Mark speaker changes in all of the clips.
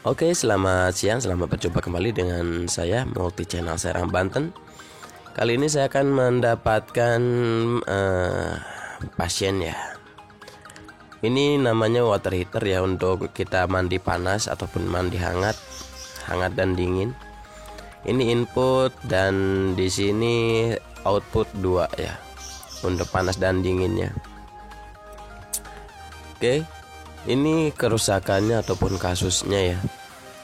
Speaker 1: Oke, selamat siang, selamat berjumpa kembali dengan saya Multi Channel Serang Banten. Kali ini saya akan mendapatkan pasien ya. Ini namanya water heater ya, untuk kita mandi panas ataupun mandi hangat dan dingin. Ini input dan di sini output 2 ya, untuk panas dan dinginnya. Oke. Ini kerusakannya ataupun kasusnya ya.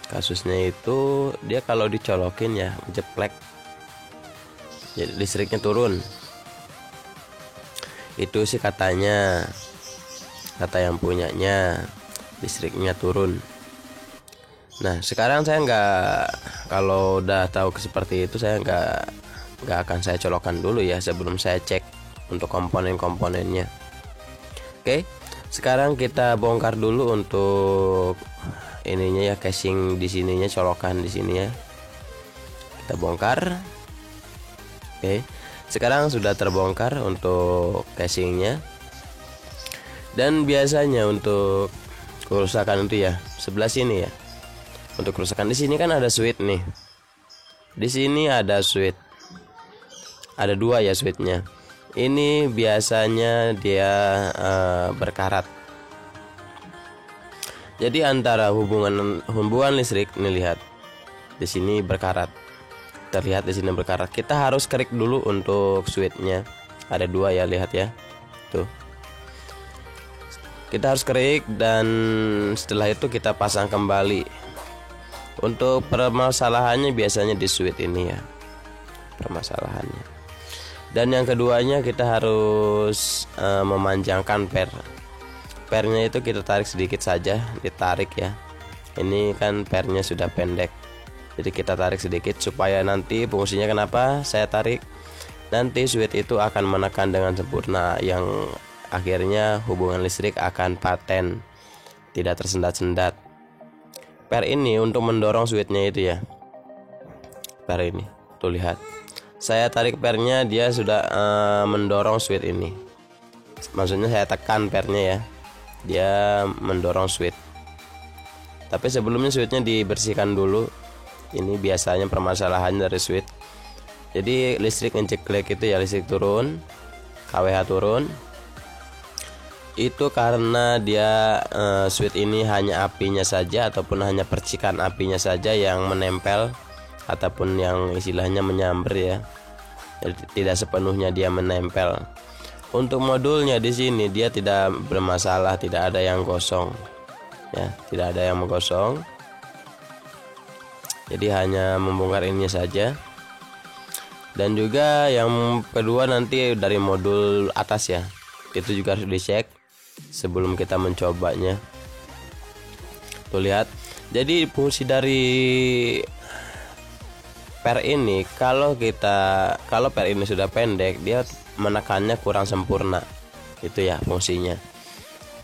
Speaker 1: Kasusnya itu dia kalau dicolokin ya jeplek, jadi listriknya turun. Itu sih katanya, kata yang punyanya, listriknya turun. Nah sekarang saya kalau udah tahu seperti itu, saya nggak akan saya colokkan dulu ya sebelum saya cek untuk komponen-komponennya. Oke. Sekarang kita bongkar dulu untuk ininya ya, casing di sininya, colokan di sini ya. Kita bongkar. Oke. Sekarang sudah terbongkar untuk casingnya. Dan biasanya untuk kerusakan itu ya sebelah sini ya. Untuk kerusakan di sini kan ada switch nih. Di sini ada switch. Ada 2 ya switchnya. Ini biasanya dia berkarat. Jadi antara hubungan listrik, nih lihat di sini berkarat. Terlihat di sini berkarat. Kita harus kerik dulu untuk switchnya. Ada 2 ya, lihat ya. Tuh. Kita harus kerik dan setelah itu kita pasang kembali. Untuk permasalahannya biasanya di switch ini ya. Permasalahannya. Dan yang keduanya kita harus memanjangkan pernya itu kita tarik sedikit saja, ditarik ya. Ini kan pernya sudah pendek, jadi kita tarik sedikit supaya nanti fungsinya, kenapa saya tarik, nanti switch itu akan menekan dengan sempurna, yang akhirnya hubungan listrik akan paten, tidak tersendat-sendat. Per ini untuk mendorong switchnya itu ya, per ini tuh lihat, saya tarik pernya, dia sudah mendorong switch ini. Maksudnya saya tekan pernya ya, dia mendorong switch. Tapi sebelumnya switchnya dibersihkan dulu. Ini biasanya permasalahan dari switch. Jadi listrik ngejeklek itu ya, listrik turun, kWh turun. Itu karena dia switch ini hanya apinya saja ataupun hanya percikan apinya saja yang menempel ataupun yang istilahnya menyamber ya. Jadi tidak sepenuhnya dia menempel. Untuk modulnya di sini dia tidak bermasalah, tidak ada yang gosong. Ya, tidak ada yang menggosong. Jadi hanya membongkar ininya saja. Dan juga yang kedua nanti dari modul atas ya. Itu juga harus dicek sebelum kita mencobanya. Tuh lihat. Jadi fungsi dari per ini, kalau per ini sudah pendek, dia menekannya kurang sempurna. Itu ya fungsinya.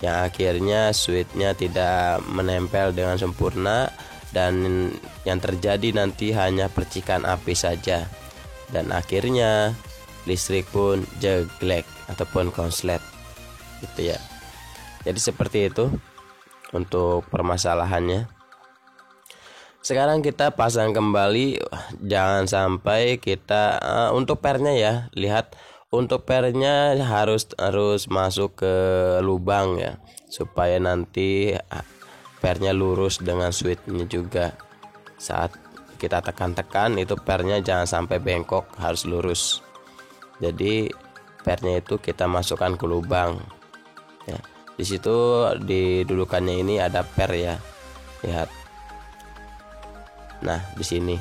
Speaker 1: Yang akhirnya switchnya tidak menempel dengan sempurna, dan yang terjadi nanti hanya percikan api saja. Dan akhirnya listrik pun jeglek ataupun konslet. Gitu ya. Jadi seperti itu untuk permasalahannya. Sekarang kita pasang kembali, jangan sampai kita untuk pernya ya, lihat untuk pernya harus masuk ke lubang ya, supaya nanti pernya lurus dengan switchnya juga. Saat kita tekan-tekan itu pernya jangan sampai bengkok, harus lurus. Jadi pernya itu kita masukkan ke lubang ya. Di situ di dudukannya ini ada per ya, lihat. Nah, di sini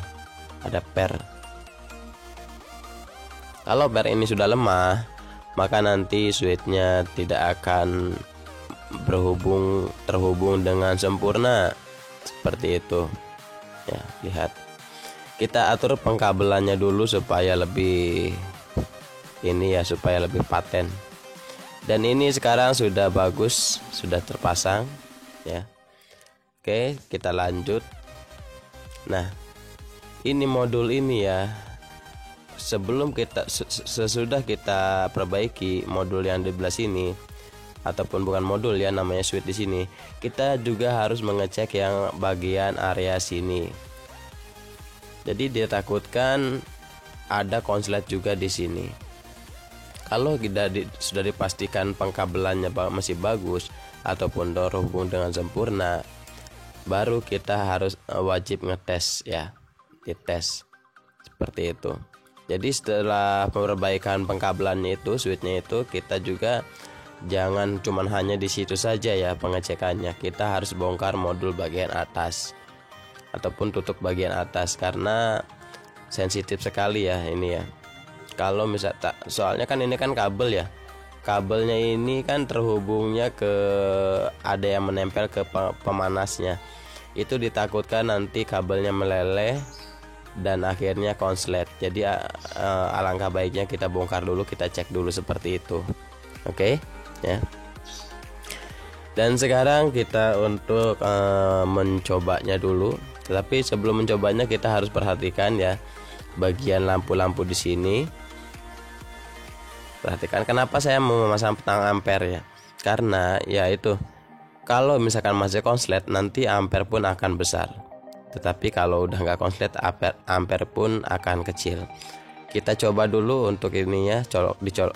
Speaker 1: ada per. Kalau per ini sudah lemah, maka nanti switchnya tidak akan terhubung dengan sempurna. Seperti itu. Ya, lihat. Kita atur pengkabelannya dulu supaya lebih paten. Dan ini sekarang sudah bagus, sudah terpasang ya. Oke, kita lanjut. Nah, ini modul ini ya, sesudah kita perbaiki modul yang di belah sini, ataupun bukan modul ya, namanya switch di sini. Kita juga harus mengecek yang bagian area sini. Jadi ditakutkan ada konslet juga di sini. Kalau sudah dipastikan pengkabelannya masih bagus ataupun terhubung dengan sempurna, baru kita harus wajib ngetes ya, dites seperti itu. Jadi setelah perbaikan pengkabelannya itu, switchnya itu, kita juga jangan cuman hanya di situ saja ya pengecekannya. Kita harus bongkar modul bagian atas ataupun tutup bagian atas, karena sensitif sekali ya ini ya. Kalau soalnya kan ini kan kabel ya, kabelnya ini kan terhubungnya ke, ada yang menempel ke pemanasnya. Itu ditakutkan nanti kabelnya meleleh dan akhirnya konslet. Jadi alangkah baiknya kita bongkar dulu, kita cek dulu seperti itu. Oke ya. Dan sekarang kita untuk mencobanya dulu. Tetapi sebelum mencobanya kita harus perhatikan ya bagian lampu-lampu di sini. Perhatikan kenapa saya memasang petang ampere ya. Karena ya itu, kalau misalkan masih konslet nanti ampere pun akan besar. Tetapi kalau udah nggak konslet ampere pun akan kecil. Kita coba dulu untuk ininya,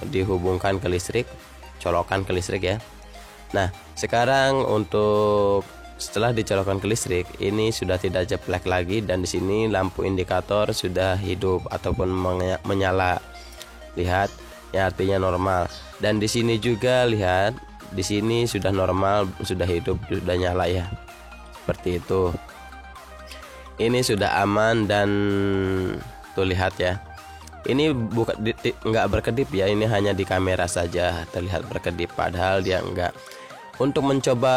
Speaker 1: dihubungkan ke listrik, colokan ke listrik ya. Nah sekarang untuk setelah dicolokkan ke listrik, ini sudah tidak jeplek lagi dan di sini lampu indikator sudah hidup ataupun menyala. Lihat, ya artinya normal. Dan di sini juga lihat, di sini sudah normal, sudah hidup, sudah nyala ya. Seperti itu. Ini sudah aman dan tuh lihat ya. Ini bukan nggak berkedip ya, ini hanya di kamera saja terlihat berkedip, padahal dia enggak. Untuk mencoba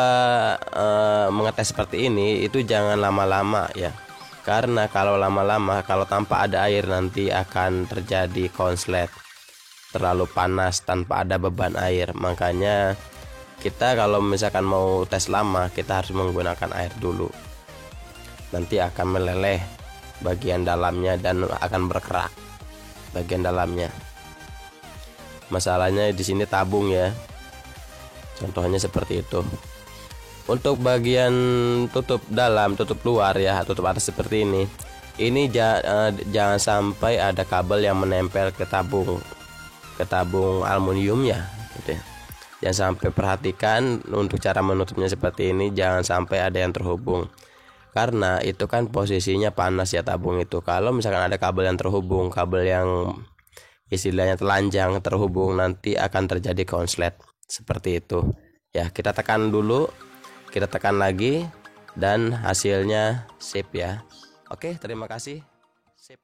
Speaker 1: mengetes seperti ini itu jangan lama-lama ya. Karena kalau lama-lama, kalau tanpa ada air nanti akan terjadi konslet. Terlalu panas tanpa ada beban air. Makanya kita kalau misalkan mau tes lama, kita harus menggunakan air dulu. Nanti akan meleleh bagian dalamnya dan akan berkerak bagian dalamnya. Masalahnya di sini tabung ya. Contohnya seperti itu. Untuk bagian tutup dalam, tutup luar ya, tutup atas seperti ini. Ini jangan sampai ada kabel yang menempel ke tabung aluminium ya, gitu ya. Jangan sampai, perhatikan untuk cara menutupnya seperti ini, jangan sampai ada yang terhubung. Karena itu kan posisinya panas ya tabung itu. Kalau misalkan ada kabel yang terhubung, kabel yang istilahnya telanjang terhubung, nanti akan terjadi konslet. Seperti itu ya, kita tekan dulu, kita tekan lagi, dan hasilnya sip ya. Oke, terima kasih. Sip.